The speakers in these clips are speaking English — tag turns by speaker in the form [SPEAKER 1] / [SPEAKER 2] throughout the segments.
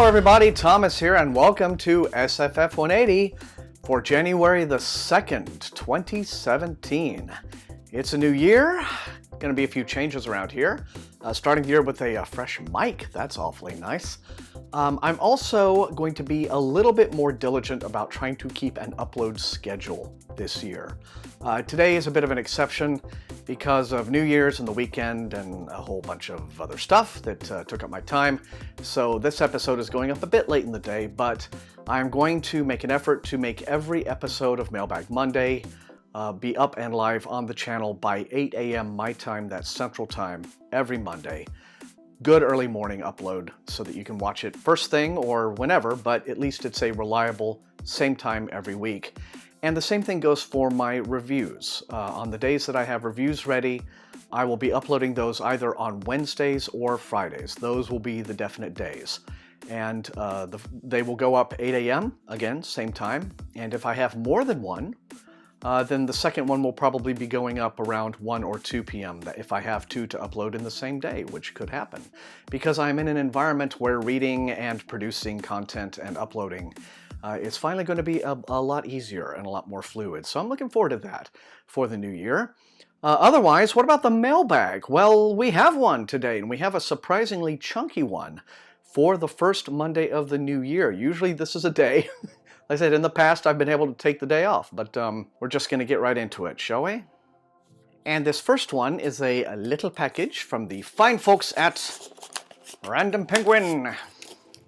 [SPEAKER 1] Hello everybody, Thomas here, and welcome to SFF180 for January the 2nd, 2017. It's a new year, going to be a few changes around here. Starting the year with a fresh mic, that's awfully nice. I'm also going to be a little bit more diligent about trying to keep an upload schedule this year. Today is a bit of an exception because of New Year's and the weekend and a whole bunch of other stuff that took up my time. So this episode is going up a bit late in the day, but I'm going to make an effort to make every episode of Mailbag Monday be up and live on the channel by 8 a.m. my time, that's Central Time, every Monday. Good early morning upload so that you can watch it first thing or whenever, but at least it's a reliable same time every week. And the same thing goes for my reviews. On the days that I have reviews ready, I will be uploading those either on Wednesdays or Fridays. Those will be the definite days. And they will go up 8 a.m. again, same time. And if I have more than one, then the second one will probably be going up around 1 or 2 p.m. if I have two to upload in the same day, which could happen. Because I'm in an environment where reading and producing content and uploading is finally going to be a lot easier and a lot more fluid. So I'm looking forward to that for the new year. Otherwise, what about the mailbag? Well, we have one today, and we have a surprisingly chunky one for the first Monday of the new year. Usually this is a day. Like I said, in the past, I've been able to take the day off, but we're just going to get right into it, shall we? And this first one is a little package from the fine folks at Random Penguin.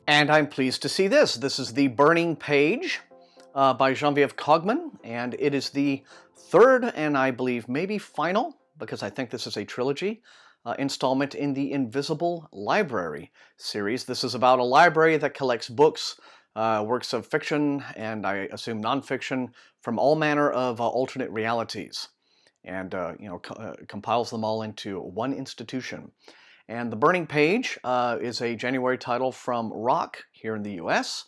[SPEAKER 1] And I'm pleased to see this. This is The Burning Page by Genevieve Cogman, and it is the third and I believe maybe final, because I think this is a trilogy, installment in the Invisible Library series. This is about a library that collects books, works of fiction, and I assume nonfiction, from all manner of alternate realities, and compiles them all into one institution. And The Burning Page is a January title from Rock here in the US.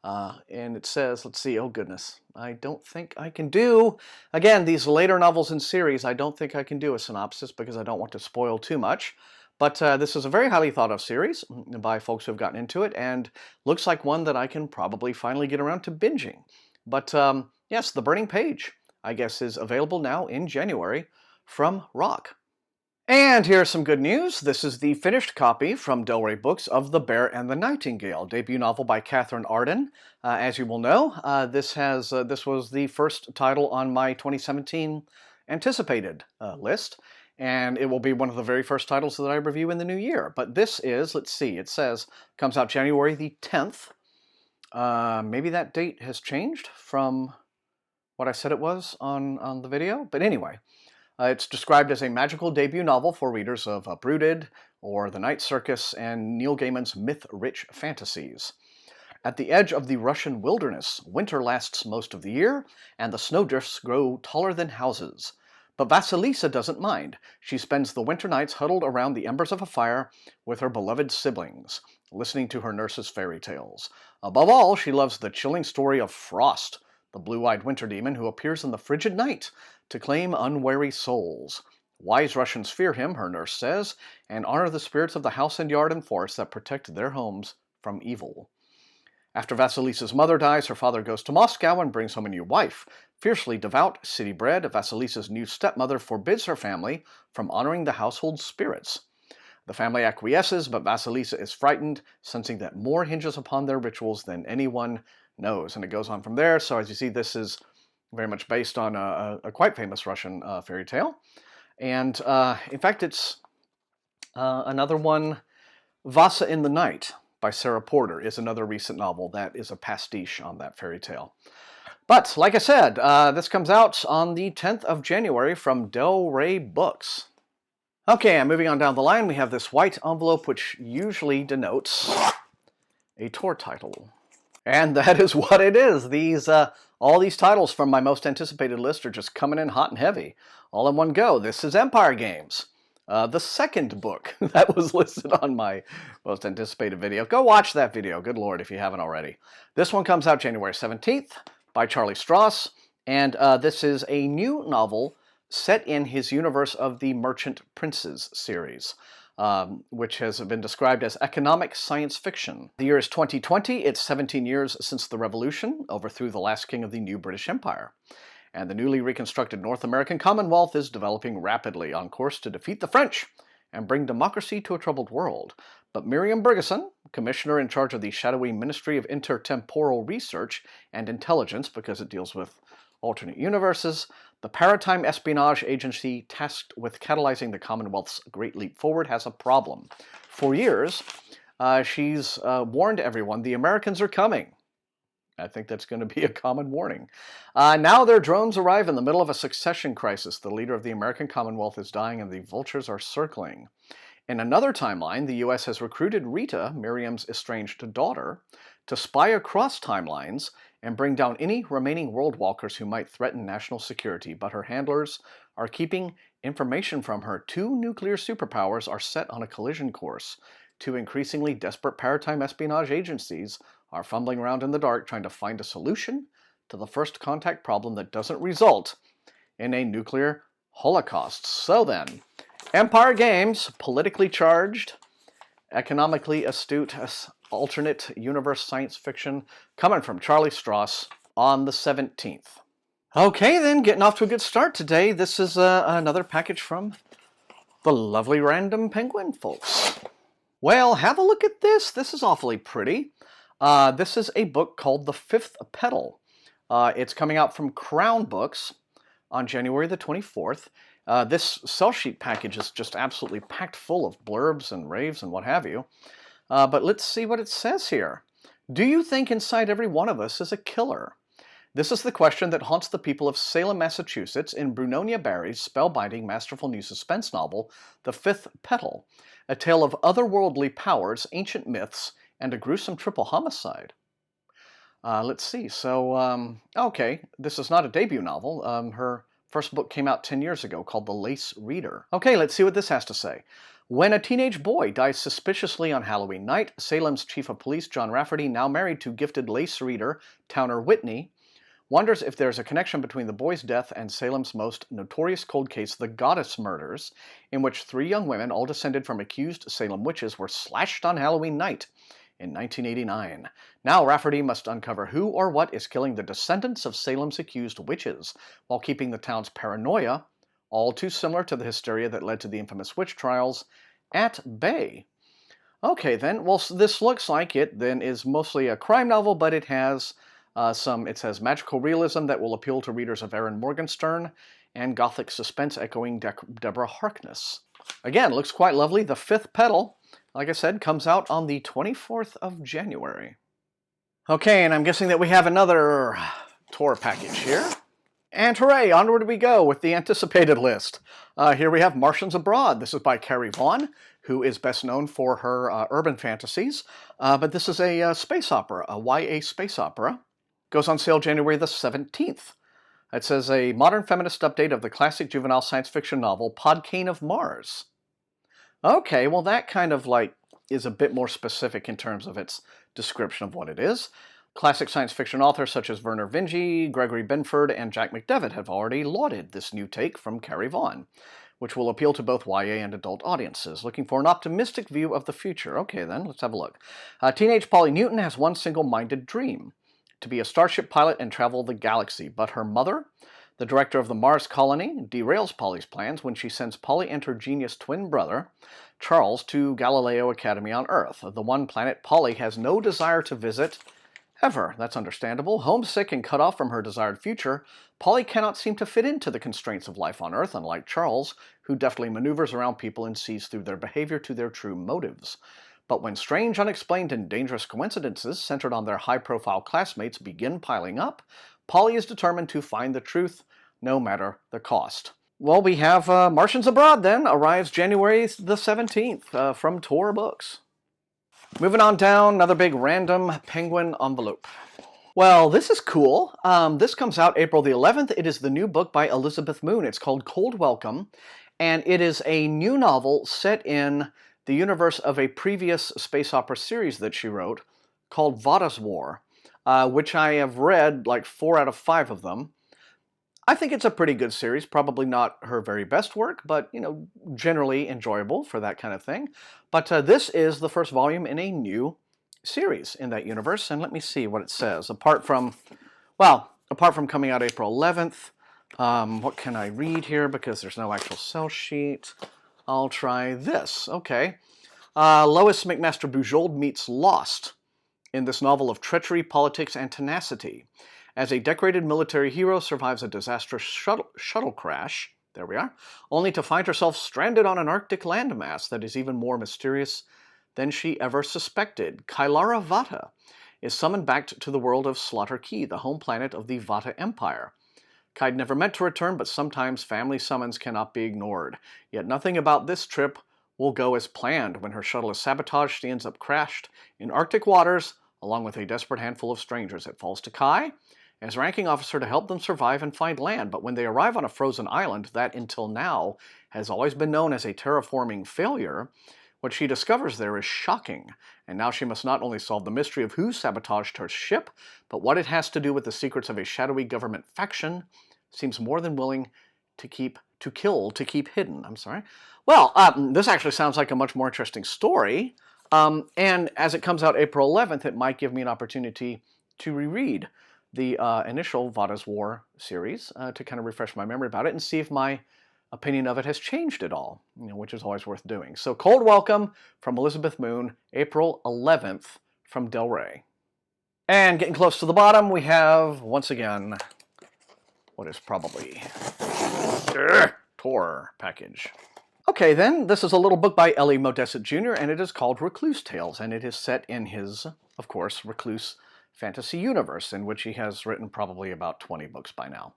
[SPEAKER 1] And it says, let's see, oh goodness, I don't think I can do, again, these later novels in series, I don't think I can do a synopsis because I don't want to spoil too much. But this is a very highly thought of series by folks who have gotten into it, and looks like one that I can probably finally get around to binging. But yes, The Burning Page, I guess, is available now in January from Rock. And here's some good news. This is the finished copy from Del Rey Books of The Bear and the Nightingale, debut novel by Catherine Arden. As you will know, this was the first title on my 2017 anticipated list, and it will be one of the very first titles that I review in the new year. But this is, let's see, it says, comes out January the 10th. Maybe that date has changed from what I said it was on the video, but anyway. It's described as a magical debut novel for readers of Brooded, or The Night Circus, and Neil Gaiman's myth-rich fantasies. At the edge of the Russian wilderness, winter lasts most of the year, and the snowdrifts grow taller than houses. But Vasilisa doesn't mind. She spends the winter nights huddled around the embers of a fire with her beloved siblings, listening to her nurse's fairy tales. Above all, she loves the chilling story of Frost, the blue-eyed winter demon who appears in the frigid night to claim unwary souls. Wise Russians fear him, her nurse says, and honor the spirits of the house and yard and forest that protect their homes from evil. After Vasilisa's mother dies, her father goes to Moscow and brings home a new wife. Fiercely devout, city-bred, Vasilisa's new stepmother forbids her family from honoring the household spirits. The family acquiesces, but Vasilisa is frightened, sensing that more hinges upon their rituals than anyone knows. And it goes on from there. So as you see, this is very much based on a quite famous Russian fairy tale. And in fact, it's another one, Vasa in the Night by Sarah Porter is another recent novel that is a pastiche on that fairy tale. But like I said, this comes out on the 10th of January from Del Rey Books. Okay, and moving on down the line, we have this white envelope which usually denotes a tour title. And that is what it is. All these titles from my most anticipated list are just coming in hot and heavy, all in one go. This is Empire Games, the second book that was listed on my most anticipated video. Go watch that video, good lord, if you haven't already. This one comes out January 17th by Charlie Stross, and this is a new novel set in his universe of the Merchant Princes series. which has been described as economic science fiction. The year is 2020. It's 17 years since the revolution overthrew the last king of the new British Empire. And the newly reconstructed North American Commonwealth is developing rapidly, on course to defeat the French and bring democracy to a troubled world. But Miriam Bergeson, commissioner in charge of the shadowy Ministry of Intertemporal Research and Intelligence, because it deals with alternate universes, the Maritime Espionage Agency tasked with catalyzing the Commonwealth's Great Leap Forward, has a problem. For years, she's warned everyone the Americans are coming. I think that's going to be a common warning. Now their drones arrive in the middle of a succession crisis. The leader of the American Commonwealth is dying and the vultures are circling. In another timeline, the U.S. has recruited Rita, Miriam's estranged daughter, to spy across timelines and bring down any remaining world walkers who might threaten national security, but her handlers are keeping information from her. Two nuclear superpowers are set on a collision course. Two increasingly desperate maritime espionage agencies are fumbling around in the dark trying to find a solution to the first contact problem that doesn't result in a nuclear holocaust. So then, Empire Games, politically charged, economically astute, alternate universe science fiction, coming from Charlie Strauss on the 17th. Okay then, getting off to a good start today. This is another package from the lovely Random Penguin folks. Well, have a look at this. This is awfully pretty. This is a book called The Fifth Petal. It's coming out from Crown Books on January the 24th. This sell sheet package is just absolutely packed full of blurbs and raves and what have you. But let's see what it says here. Do you think inside every one of us is a killer? This is the question that haunts the people of Salem, Massachusetts in Brunonia Barry's spellbinding, masterful new suspense novel, The Fifth Petal, a tale of otherworldly powers, ancient myths, and a gruesome triple homicide. Let's see. So, okay, this is not a debut novel. Her first book came out 10 years ago called The Lace Reader. Okay, let's see what this has to say. When a teenage boy dies suspiciously on Halloween night, Salem's chief of police, John Rafferty, now married to gifted lace reader Towner Whitney, wonders if there's a connection between the boy's death and Salem's most notorious cold case, the Goddess Murders, in which 3 young women, all descended from accused Salem witches, were slashed on Halloween night in 1989. Now Rafferty must uncover who or what is killing the descendants of Salem's accused witches, while keeping the town's paranoia, all too similar to the hysteria that led to the infamous witch trials, at bay. Okay then, well, this looks like it then is mostly a crime novel, but it has it says magical realism that will appeal to readers of Erin Morgenstern, and gothic suspense echoing Deborah Harkness. Again, looks quite lovely. The Fifth Petal, like I said, comes out on the 24th of January. Okay, and I'm guessing that we have another tour package here. And hooray, onward we go with the anticipated list. Here we have Martians Abroad. This is by Carrie Vaughn, who is best known for her urban fantasies. But this is a space opera, a YA space opera. Goes on sale January the 17th. It says a modern feminist update of the classic juvenile science fiction novel Podkane of Mars. Okay, well that kind of is a bit more specific in terms of its description of what it is. Classic science fiction authors such as Werner Vinge, Gregory Benford, and Jack McDevitt have already lauded this new take from Carrie Vaughn, which will appeal to both YA and adult audiences. Looking for an optimistic view of the future. Okay then, let's have a look. Teenage Polly Newton has one single-minded dream: to be a starship pilot and travel the galaxy. But her mother, the director of the Mars colony, derails Polly's plans when she sends Polly and her genius twin brother, Charles, to Galileo Academy on Earth, the one planet Polly has no desire to visit ever. That's understandable. Homesick and cut off from her desired future, Polly cannot seem to fit into the constraints of life on Earth, unlike Charles, who deftly maneuvers around people and sees through their behavior to their true motives. But when strange, unexplained, and dangerous coincidences centered on their high-profile classmates begin piling up, Polly is determined to find the truth, no matter the cost. Well, we have Martians Abroad, then, arrives January the 17th from Tor Books. Moving on down, another big Random Penguin envelope. Well, this is cool. This comes out April the 11th. It is the new book by Elizabeth Moon. It's called Cold Welcome, and it is a new novel set in the universe of a previous space opera series that she wrote called Vada's War, which I have read 4 out of 5 of them. I think it's a pretty good series. Probably not her very best work, but, you know, generally enjoyable for that kind of thing. But this is the first volume in a new series in that universe. And let me see what it says. Apart from coming out April 11th, what can I read here? Because there's no actual sell sheet. I'll try this. Okay. Lois McMaster Bujold meets Lost in this novel of treachery, politics, and tenacity. As a decorated military hero survives a disastrous shuttle crash, there we are, only to find herself stranded on an Arctic landmass that is even more mysterious than she ever suspected. Kailara Vata is summoned back to the world of Slaughter Key, the home planet of the Vata Empire. Kaid never meant to return, but sometimes family summons cannot be ignored. Yet nothing about this trip will go as planned. When her shuttle is sabotaged, she ends up crashed in Arctic waters, along with a desperate handful of strangers. It falls to Kai as ranking officer to help them survive and find land. But when they arrive on a frozen island that, until now, has always been known as a terraforming failure, what she discovers there is shocking. And now she must not only solve the mystery of who sabotaged her ship, but what it has to do with the secrets of a shadowy government faction seems more than willing to keep hidden. Well, this actually sounds like a much more interesting story. And as it comes out April 11th, it might give me an opportunity to reread the initial Vada's War series to kind of refresh my memory about it and see if my opinion of it has changed at all, which is always worth doing. So cold welcome from Elizabeth Moon, April 11th from Del Rey. And getting close to the bottom, we have, once again, what is probably Tor package. Okay, then, this is a little book by Elie Modesset Jr., and it is called Recluse Tales, and it is set in his, of course, Recluse fantasy universe, in which he has written probably about 20 books by now.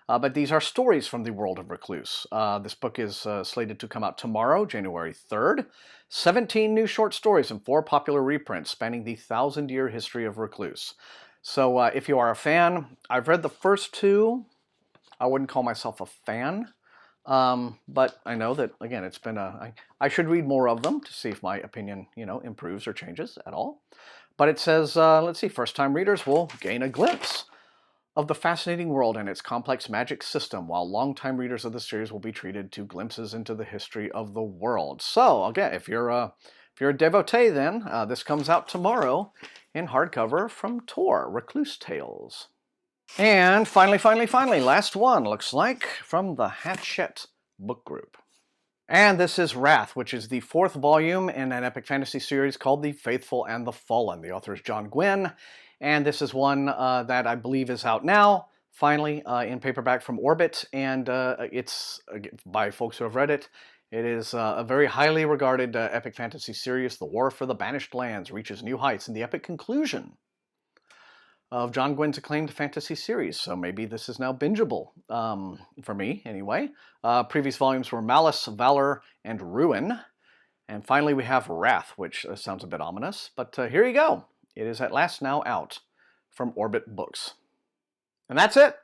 [SPEAKER 1] But these are stories from the world of Recluse. This book is slated to come out tomorrow, January 3rd. 17 new short stories and 4 popular reprints spanning the 1,000-year history of Recluse. So if you are a fan, I've read the first 2. I wouldn't call myself a fan. But I know that, again, it's been I should read more of them to see if my opinion, improves or changes at all. But it says, let's see, first-time readers will gain a glimpse of the fascinating world and its complex magic system, while long-time readers of the series will be treated to glimpses into the history of the world. So, again, if you're a devotee, then this comes out tomorrow in hardcover from Tor, Recluse Tales. And finally, last one, looks like, from the Hachette book group. And this is Wrath, which is the 4th volume in an epic fantasy series called The Faithful and the Fallen. The author is John Gwynne, and this is one that I believe is out now, finally, in paperback from Orbit, and it's, by folks who have read it, it is a very highly regarded epic fantasy series. The War for the Banished Lands reaches new heights in the epic conclusion of John Gwynne's acclaimed fantasy series, so maybe this is now bingeable, for me anyway. Previous volumes were Malice, Valor, and Ruin. And finally we have Wrath, which sounds a bit ominous, but here you go. It is at last now out from Orbit Books. And that's it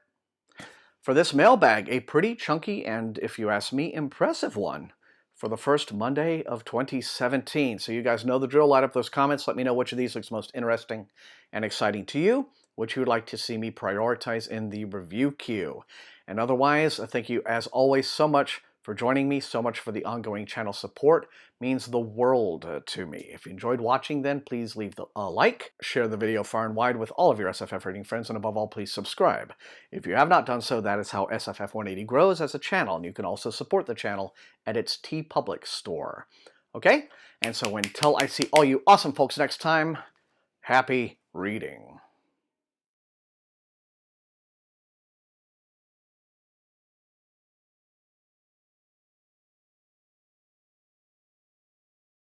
[SPEAKER 1] for this mailbag, a pretty chunky and, if you ask me, impressive one for the first Monday of 2017. So you guys know the drill. Light up those comments. Let me know which of these looks most interesting and exciting to you, which you would like to see me prioritize in the review queue. And otherwise, thank you as always so much for joining me, so much for the ongoing channel support. Means the world to me. If you enjoyed watching, then please leave a like, share the video far and wide with all of your SFF reading friends, and above all, please subscribe. If you have not done so, that is how SFF180 grows as a channel, and you can also support the channel at its TeePublic store. Okay? And so until I see all you awesome folks next time, happy reading.